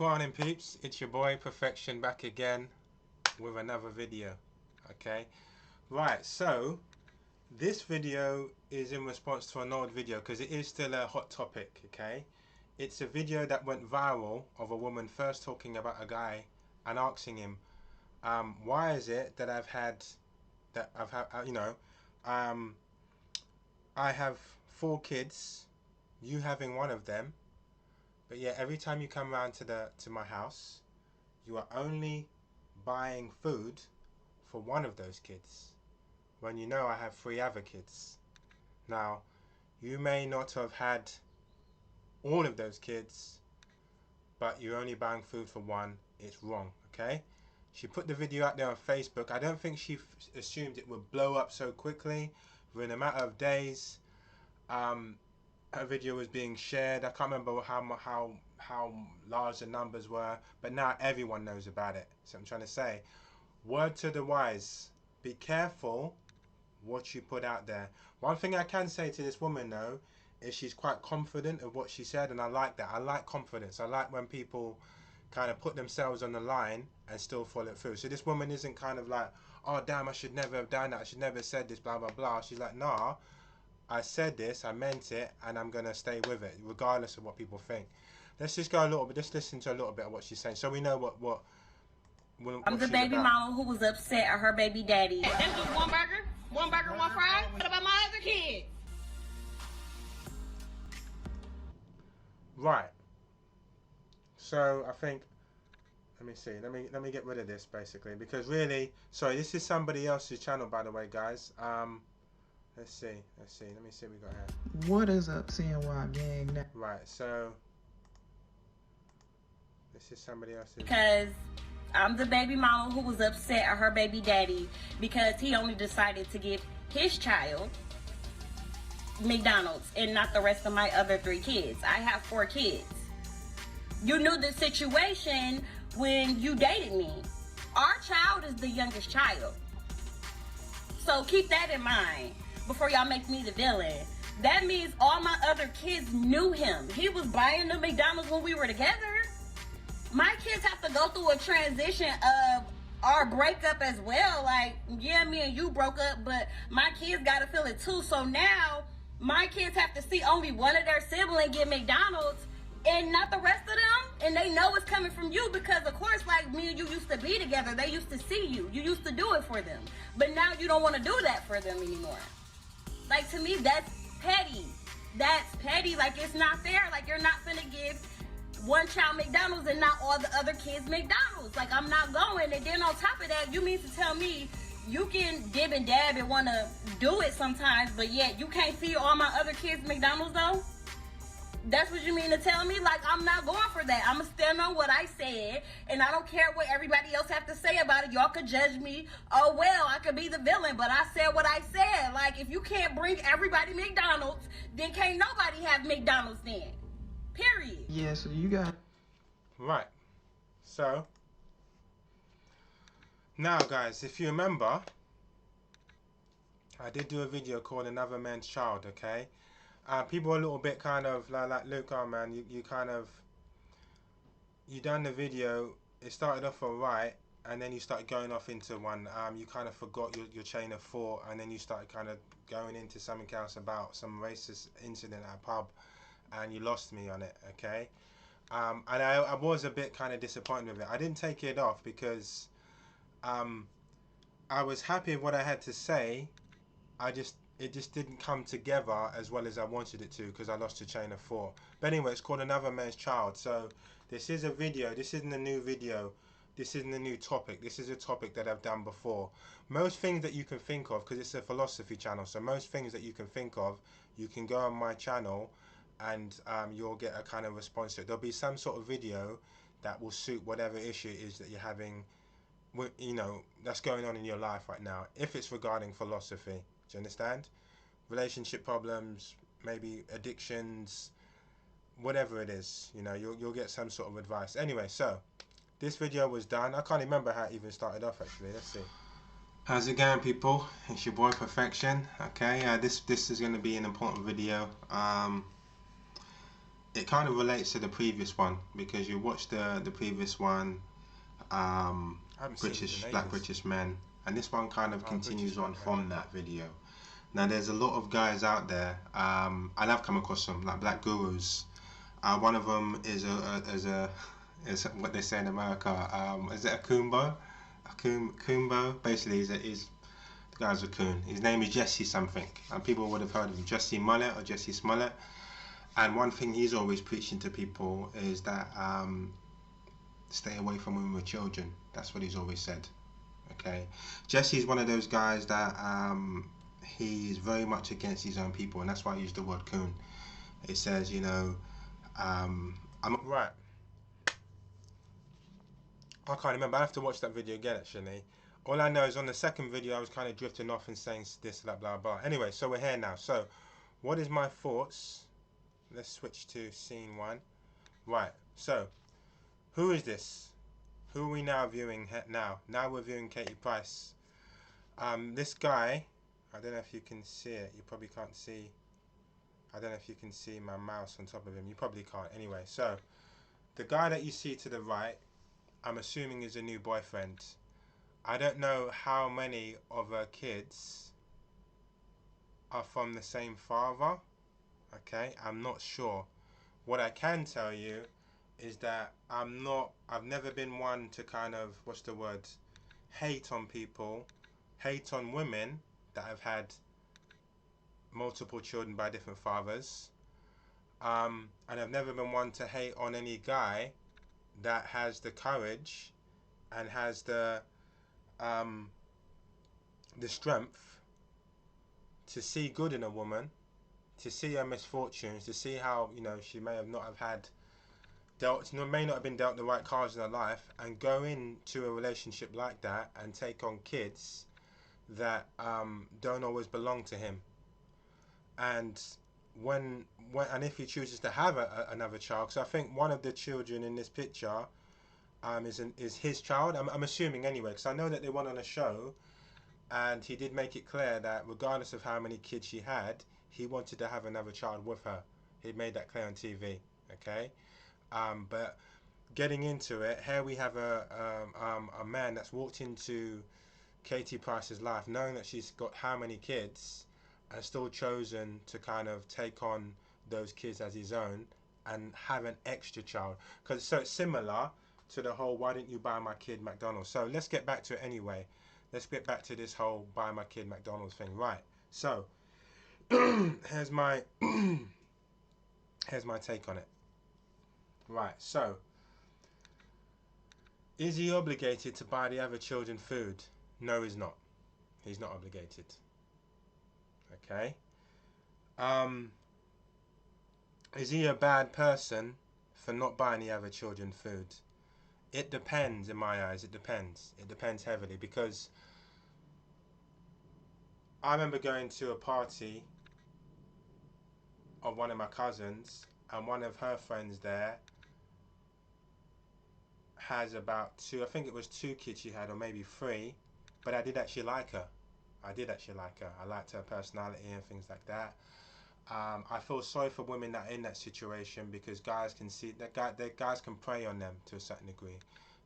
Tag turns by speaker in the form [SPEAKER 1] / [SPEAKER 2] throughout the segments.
[SPEAKER 1] Morning peeps, it's your boy Perfection back again with another video. Okay, right, so this video is in response to an old video because it is still a hot topic. Okay, it's a video that went viral of a woman first talking about a guy and asking him, why is it that um, I have 4 kids, you having one of them, but yet every time you come around to my house, you are only buying food for one of those kids when you know I have 3 other kids. Now, you may not have had all of those kids, but you're only buying food for one. It's wrong, okay? She put the video out there on Facebook. I don't think she assumed it would blow up so quickly. Within a matter of days, her video was being shared. I can't remember how large the numbers were, but now everyone knows about it. So I'm trying to say, word to the wise, be careful what you put out there. One thing I can say to this woman though is she's quite confident of what she said, and I like that. I like confidence. I like when people kind of put themselves on the line and still follow through. So this woman isn't kind of like, oh damn, I should never have done that, I should never have said this, blah blah blah. She's like, nah, I said this, I meant it, and I'm gonna stay with it regardless of what people think. Let's just go a little bit, just listen to a little bit of what she's saying so we know what
[SPEAKER 2] I'm the
[SPEAKER 1] she's
[SPEAKER 2] baby
[SPEAKER 1] about.
[SPEAKER 2] mama who was upset at her baby daddy.
[SPEAKER 3] That's just one burger, one fry. What about my other kids?
[SPEAKER 1] Right. So I think, let me see. Let me get rid of this basically because really, sorry, this is somebody else's channel by the way, guys. Let's see. Let me see what we got here.
[SPEAKER 4] What is up, CNY gang?
[SPEAKER 1] Right. So this is somebody else's.
[SPEAKER 2] Because I'm the baby mama who was upset at her baby daddy because he only decided to give his child McDonald's and not the rest of my other 3 kids. I have 4 kids. You knew the situation when you dated me. Our child is the youngest child. So keep that in mind before y'all make me the villain. That means all my other kids knew him. He was buying the McDonald's when we were together. My kids have to go through a transition of our breakup as well. Like, yeah, me and you broke up, but my kids gotta feel it too. So now my kids have to see only one of their siblings get McDonald's and not the rest of them. And they know it's coming from you because, of course, like me and you used to be together. They used to see you. You used to do it for them. But now you don't want to do that for them anymore. Like, to me, that's petty. That's petty. Like, it's not fair. Like, you're not finna give one child McDonald's and not all the other kids McDonald's. Like, I'm not going. And then on top of that, you mean to tell me you can dib and dab and want to do it sometimes, but yet you can't feed all my other kids McDonald's though? That's what you mean to tell me? Like, I'm not going for that. I'm going to stand on what I said, and I don't care what everybody else have to say about it. Y'all could judge me. Oh, well, I could be the villain, but I said what I said. Like, if you can't bring everybody McDonald's, then can't nobody have McDonald's then. Period.
[SPEAKER 4] Yeah, so you got...
[SPEAKER 1] Right. So now guys, if you remember, I did do a video called Another Man's Child, okay? People are a little bit kind of like Luke, oh man, you kind of, you done the video, it started off alright, and then you started going off into one, you kind of forgot your chain of thought, and then you started kind of going into something else about some racist incident at a pub, and you lost me on it, okay? And I was a bit kind of disappointed with it. I didn't take it off because I was happy with what I had to say. It just didn't come together as well as I wanted it to because I lost the chain of thought. But anyway, it's called Another Man's Child. So this is a video. This isn't a new video. This isn't a new topic. This is a topic that I've done before. Most things that you can think of, because it's a philosophy channel, so most things that you can think of, you can go on my channel and you'll get a kind of response to it. There'll be some sort of video that will suit whatever issue it is that you're having, you know, that's going on in your life right now. If it's regarding philosophy. Do you understand? Relationship problems, maybe addictions, whatever it is, you know, you'll get some sort of advice. Anyway, so this video was done. I can't remember how it even started off actually. Let's see. How's it going, people? It's your boy Perfection. Okay, this is going to be an important video. it kind of relates to the previous one, because you watched the previous one,
[SPEAKER 5] I haven't seen it
[SPEAKER 1] British
[SPEAKER 5] in
[SPEAKER 1] Black
[SPEAKER 5] ages.
[SPEAKER 1] British Men, and this one kind of continues
[SPEAKER 5] British
[SPEAKER 1] on
[SPEAKER 5] Black
[SPEAKER 1] from that video. Now there's a lot of guys out there, and I've come across them, like black gurus. One of them is is what they say in America. Is it a Kumbo? Kumbo. Basically, he's the guy's a coon. His name is Jesse something, and people would have heard of him, Jesse Mullet or Jesse Smollett. And one thing he's always preaching to people is that stay away from women with children. That's what he's always said. Okay, Jesse's one of those guys that he's very much against his own people, and that's why I use the word coon. It says, you know, I'm
[SPEAKER 5] Right. I can't remember. I have to watch that video again, actually. All I know is on the second video, I was kind of drifting off and saying this, that, blah, blah. Anyway, so we're here now. So, what is my thoughts? Let's switch to scene 1. Right. So, who is this? Who are we now viewing now? Now we're viewing Katie Price. This guy, I don't know if you can see it. You probably can't see. I don't know if you can see my mouse on top of him. You probably can't. Anyway, so the guy that you see to the right, I'm assuming is a new boyfriend. I don't know how many of her kids are from the same father. Okay, I'm not sure. What I can tell you is that I've never been one to kind of, what's the word, hate on people, hate on women that have had multiple children by different fathers. And I've never been one to hate on any guy that has the courage and has the strength to see good in a woman, to see her misfortunes, to see how, you know, she may not have been dealt the right cards in her life, and go into a relationship like that and take on kids that don't always belong to him. And when and if he chooses to have another child, because I think one of the children in this picture is his child. I'm assuming anyway, because I know that they went on a show, and he did make it clear that regardless of how many kids she had, he wanted to have another child with her. He made that clear on TV. Okay, but getting into it, here we have a man that's walked into Katie Price's life, knowing that she's got how many kids, and still chosen to kind of take on those kids as his own and have an extra child. Because so it's similar to the whole "why didn't you buy my kid McDonald's?" So let's get back to it anyway. Let's get back to this whole buy my kid McDonald's thing. Right. So here's my take on it. Right. So is he obligated to buy the other children food? No, he's not. He's not obligated. Okay. Is he a bad person for not buying the other children food? It depends, in my eyes. It depends. It depends heavily, because I remember going to a party of one of my cousins, and one of her friends there has about two, I think it was 2 kids she had, or maybe 3, but I did actually like her. I liked her personality and things like that. I feel sorry for women that are in that situation, because guys can see that guys can prey on them to a certain degree.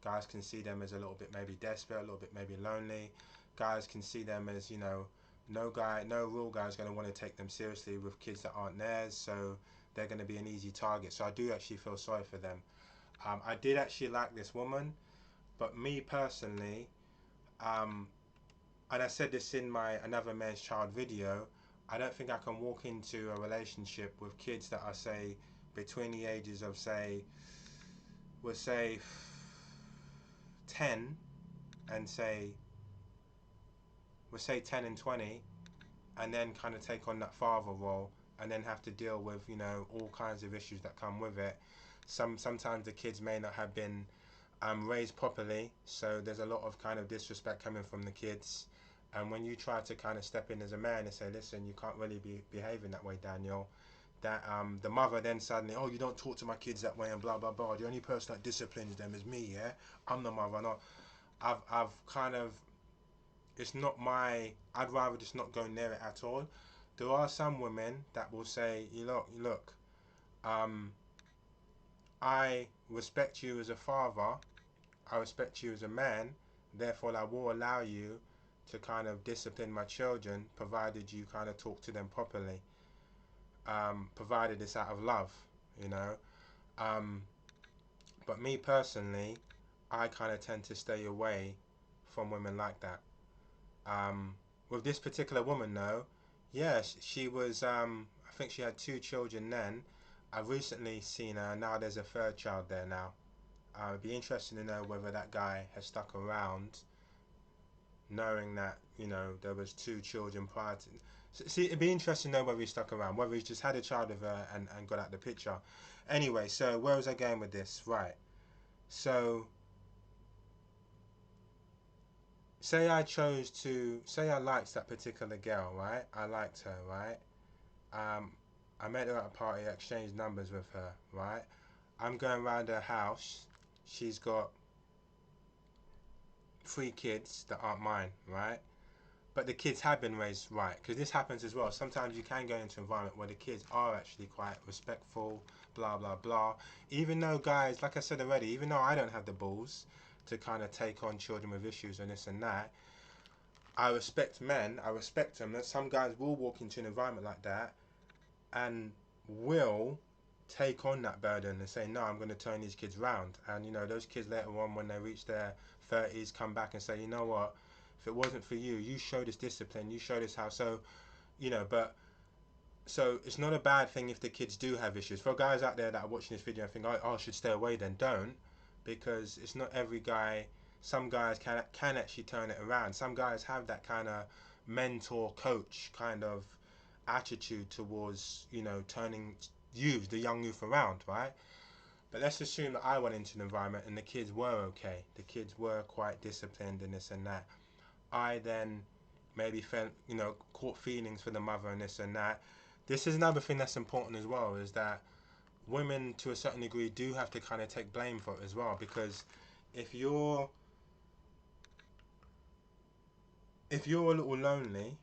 [SPEAKER 5] Guys can see them as a little bit maybe desperate, a little bit maybe lonely. Guys can see them as, you know, no real guy is going to want to take them seriously with kids that aren't theirs, so they're going to be an easy target. So I do actually feel sorry for them. I did actually like this woman, but me personally, and I said this in my Another Man's Child video, I don't think I can walk into a relationship with kids that are, say, between the ages of, we'll say 10 and we'll say 10 and 20, and then kind of take on that father role, and then have to deal with, you know, all kinds of issues that come with it. Sometimes the kids may not have been raised properly, so there's a lot of kind of disrespect coming from the kids. And when you try to kind of step in as a man and say, listen, you can't really be behaving that way, Daniel, that the mother then suddenly, oh, you don't talk to my kids that way and blah, blah, blah. The only person that disciplines them is me, yeah? I'm the mother. Not. I've kind of, it's not my, I'd rather just not go near it at all. There are some women that will say, look, I respect you as a father, I respect you as a man, therefore I will allow you to kind of discipline my children, provided you kind of talk to them properly, provided it's out of love, you know. Um, but me personally, I kind of tend to stay away from women like that. With this particular woman, though, yes, she was. I think she had 2 children then. I've recently seen her. Now there's a third child there now. It'd be interesting to know whether that guy has stuck around, knowing that there was 2 children prior to. See, it'd be interesting to know whether he stuck around, whether he's just had a child with her and got out the picture. Anyway, so where was I going with this? Right. So say I liked that particular girl, right? I liked her, right? I met her at a party, exchanged numbers with her, right? I'm going around her house. She's got 3 kids that aren't mine, right? But the kids have been raised right, because this happens as well. Sometimes you can go into an environment where the kids are actually quite respectful, blah blah blah. Even though, guys, like I said already, even though I don't have the balls to kind of take on children with issues and this and that, I respect men. I respect them. That some guys will walk into an environment like that and will take on that burden and say, no, I'm going to turn these kids round. And those kids later on, when they reach their 30s, come back and say, you know what, if it wasn't for you, you showed us discipline, you showed us how. So but so it's not a bad thing if the kids do have issues. For guys out there that are watching this video and think, oh, I should stay away, then don't, because it's not every guy. Some guys can actually turn it around. Some guys have that kind of mentor coach kind of attitude towards turning the young youth around, right? But let's assume that I went into an environment and the kids were okay, the kids were quite disciplined and this and that. I then maybe felt caught feelings for the mother and this and that. This is another thing that's important as well, is that women to a certain degree do have to kind of take blame for it as well, because if you're a little lonely,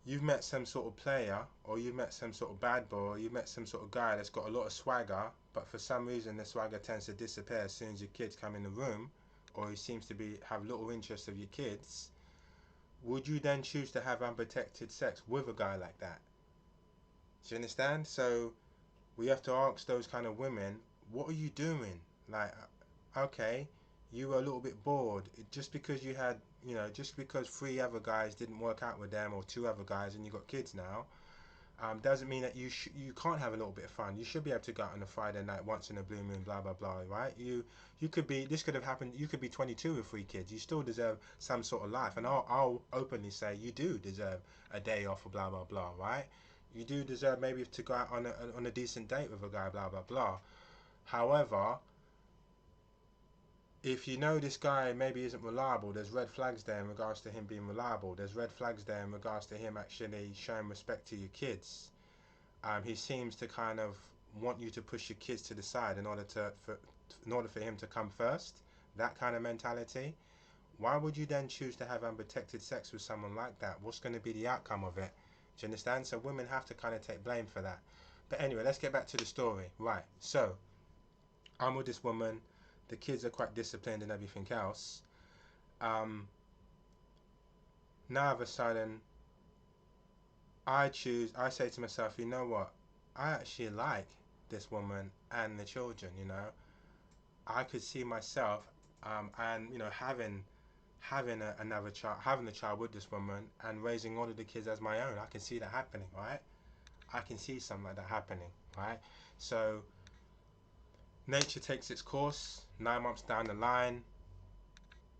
[SPEAKER 5] you've met some sort of player, or you've met some sort of bad boy, or you've met some sort of guy that's got a lot of swagger, but for some reason the swagger tends to disappear as soon as your kids come in the room, or he seems to have little interest of your kids. Would you then choose to have unprotected sex with a guy like that? Do you understand? So we have to ask those kind of women, what are you doing? Like, okay, you were a little bit bored. Just because you had, just because 3 other guys didn't work out with them, or 2 other guys, and you got kids now, doesn't mean that you can't have a little bit of fun. You should be able to go out on a Friday night once in a blue moon, blah blah blah, right? You could be, this could have happened. You could be 22 with 3 kids. You still deserve some sort of life, and I'll openly say you do deserve a day off, or blah blah blah, right? You do deserve maybe to go out on a decent date with a guy, blah blah blah. However, if this guy maybe isn't reliable, there's red flags there in regards to him being reliable. There's red flags there in regards to him actually showing respect to your kids. He seems to kind of want you to push your kids to the side in order for him to come first. That kind of mentality. Why would you then choose to have unprotected sex with someone like that? What's going to be the outcome of it? Do you understand? So women have to kind of take blame for that. But anyway, let's get back to the story. Right, so I'm with this woman. The kids are quite disciplined and everything else. Now all of a sudden, I say to myself, you know what? I actually like this woman and the children, I could see myself, and having another child, having a child with this woman and raising all of the kids as my own. I can see that happening, right? I can see something like that happening, right? So nature takes its course. 9 months down the line,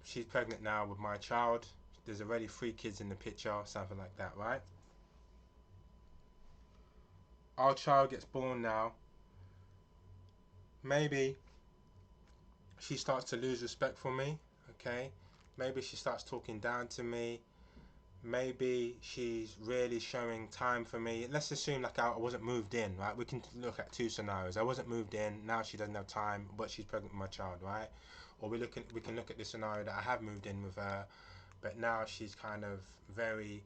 [SPEAKER 5] she's pregnant now with my child. There's already 3 kids in the picture, something like that, right? Our child gets born now. Maybe she starts to lose respect for me, okay? Maybe she starts talking down to me. Maybe she's really showing time for me. Let's assume like I wasn't moved in, right? We can look at 2 scenarios. I wasn't moved in, now she doesn't have time, but she's pregnant with my child, right? Or we can look at the scenario that I have moved in with her, but now she's kind of very,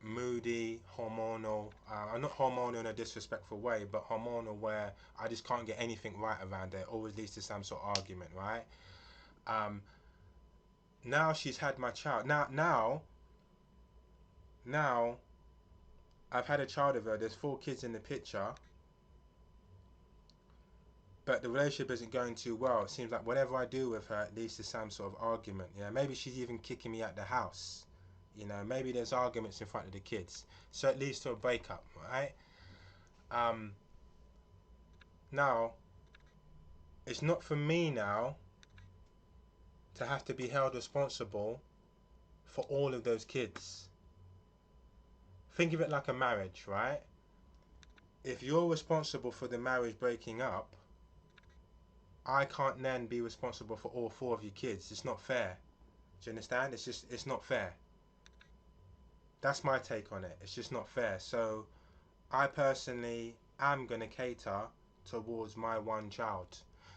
[SPEAKER 1] moody, hormonal. I'm not hormonal in a disrespectful way, but hormonal where I just can't get anything right around it. It always leads to some sort of argument, right? Um, Now she's had my child. Now I've had a child of her. There's 4 kids in the picture, but the relationship isn't going too well. It seems like whatever I do with her, it leads to some sort of argument. Yeah, maybe she's even kicking me out the house. You know, maybe there's arguments in front of the kids, so it leads to a breakup, right? Um, Now it's not for me now to have to be held responsible for all of those kids. Think of it like a marriage, right? If you're responsible for the marriage breaking up, I can't then be responsible for all 4 of your kids. It's not fair. Do you understand? It's not fair. That's my take on it. It's just not fair. So I personally am going to cater towards my one child.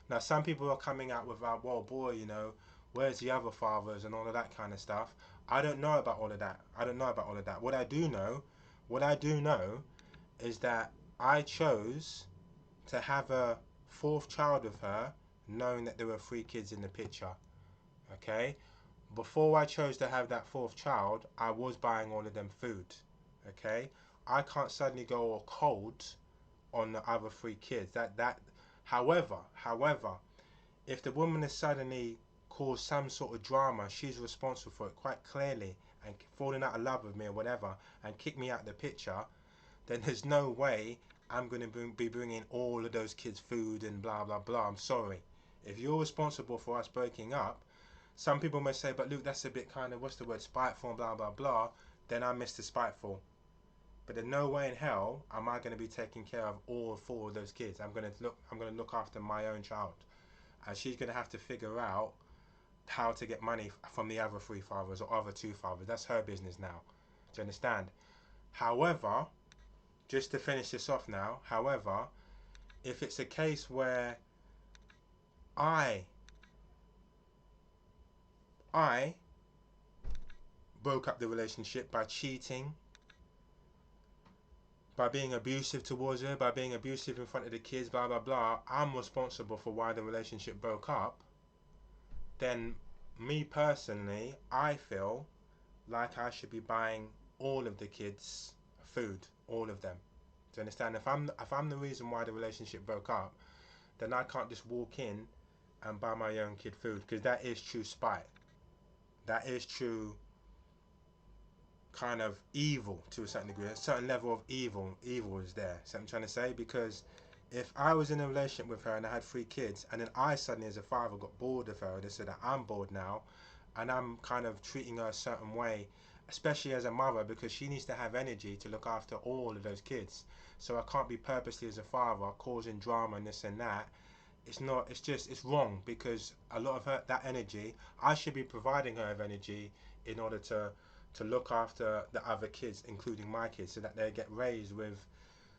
[SPEAKER 1] Now, some people are coming out with, well, boy, you know, where's the other fathers and all of that kind of stuff. I don't know about all of that. I don't know about all of that. What I do know is that I chose to have a 4th child with her, knowing that there were 3 kids in the picture. Okay? Before I chose to have that 4th child, I was buying all of them food. Okay? I can't suddenly go all cold on the other 3 kids. However, if the woman has suddenly caused some sort of drama, she's responsible for it quite clearly, and falling out of love with me or whatever, and kick me out of the picture, then there's no way I'm going to be bringing all of those kids food and blah blah blah. I'm sorry. If you're responsible for us breaking up, some people may say, but Luke, that's a bit kind of, what's the word, spiteful and blah blah blah. Then I'm Mr. Spiteful. But in no way in hell am I going to be taking care of all 4 of those kids. I'm going to look after my own child, and she's going to have to figure out how to get money from the other 3 fathers or other 2 fathers. That's her business now. Do you understand? However, just to finish this off now, however, if it's a case where I broke up the relationship by cheating, by being abusive towards her, by being abusive in front of the kids, blah blah blah, I'm responsible for why the relationship broke up, then me personally, I feel like I should be buying all of the kids food, all of them. Do you understand? If I'm the reason why the relationship broke up, then I can't just walk in and buy my own kid food, because that is true spite. That is true kind of evil to a certain degree. A certain level of evil is there. So I'm trying to say, because if I was in a relationship with her and I had 3 kids, and then I suddenly as a father got bored of her, they said that I'm bored now, and I'm kind of treating her a certain way, especially as a mother, because she needs to have energy to look after all of those kids. So I can't be purposely as a father causing drama and this and that. It's wrong, because a lot of that energy, I should be providing her with energy in order to look after the other kids, including my kids, so that they get raised with,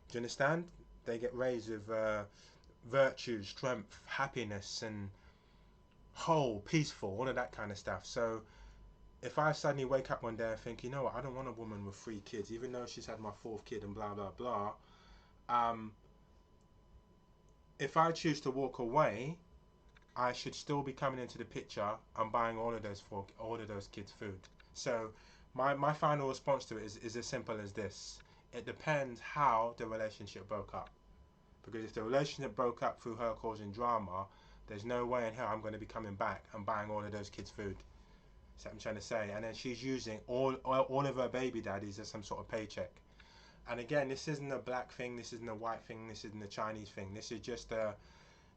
[SPEAKER 1] do you understand? They get raised with virtue, strength, happiness, and whole, peaceful, all of that kind of stuff. So if I suddenly wake up one day and think, you know what, I don't want a woman with 3 kids, even though she's had my 4th kid and blah blah blah, if I choose to walk away, I should still be coming into the picture and buying all of those kids food. So my final response to it is as simple as this: it depends how the relationship broke up. Because if the relationship broke up through her causing drama, there's no way in hell I'm going to be coming back and buying all of those kids food. That's what I'm trying to say. And then she's using all of her baby daddies as some sort of paycheck. And again, this isn't a black thing, this isn't a white thing, this isn't a Chinese thing. This is just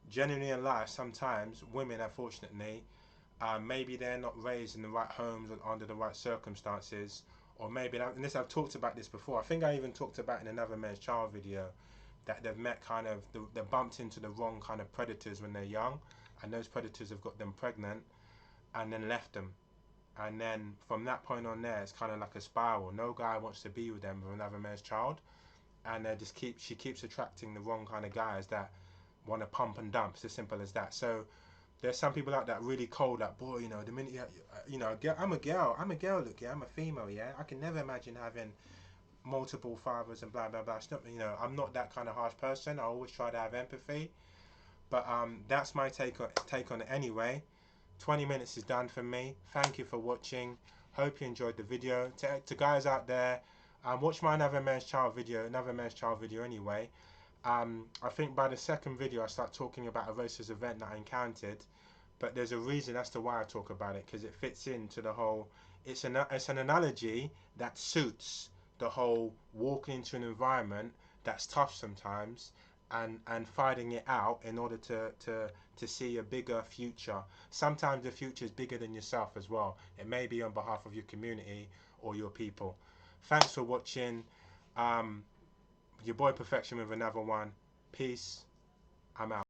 [SPEAKER 1] genuinely in life. Sometimes women, unfortunately, maybe they're not raised in the right homes and under the right circumstances, or maybe, and this, I've talked about this before, I think I even talked about in another Men's Child video, that they've met they bumped into the wrong kind of predators when they're young, and those predators have got them pregnant and then left them. And then from that point on there, it's kind of like a spiral. No guy wants to be with them with another man's child, and she keeps attracting the wrong kind of guys that want to pump and dump. It's as simple as that. So there's some people out there really cold. Like, boy, you know, the minute you know, I'm a girl. Look, yeah, I'm a female. Yeah, I can never imagine having multiple fathers and blah blah blah. It's not, you know, I'm not that kind of harsh person. I always try to have empathy. But that's my take on it anyway. 20 minutes is done for me. Thank you for watching. Hope you enjoyed the video. To guys out there, watch my Another Man's Child video anyway. I think by the second video I start talking about a racist event that I encountered, but there's a reason as to why I talk about it, because it fits into the whole, it's an analogy that suits the whole walking into an environment that's tough sometimes, and fighting it out in order to see a bigger future. Sometimes the future is bigger than yourself as well. It may be on behalf of your community or your people. Thanks for watching. Your boy Perfection with another one. Peace. I'm out.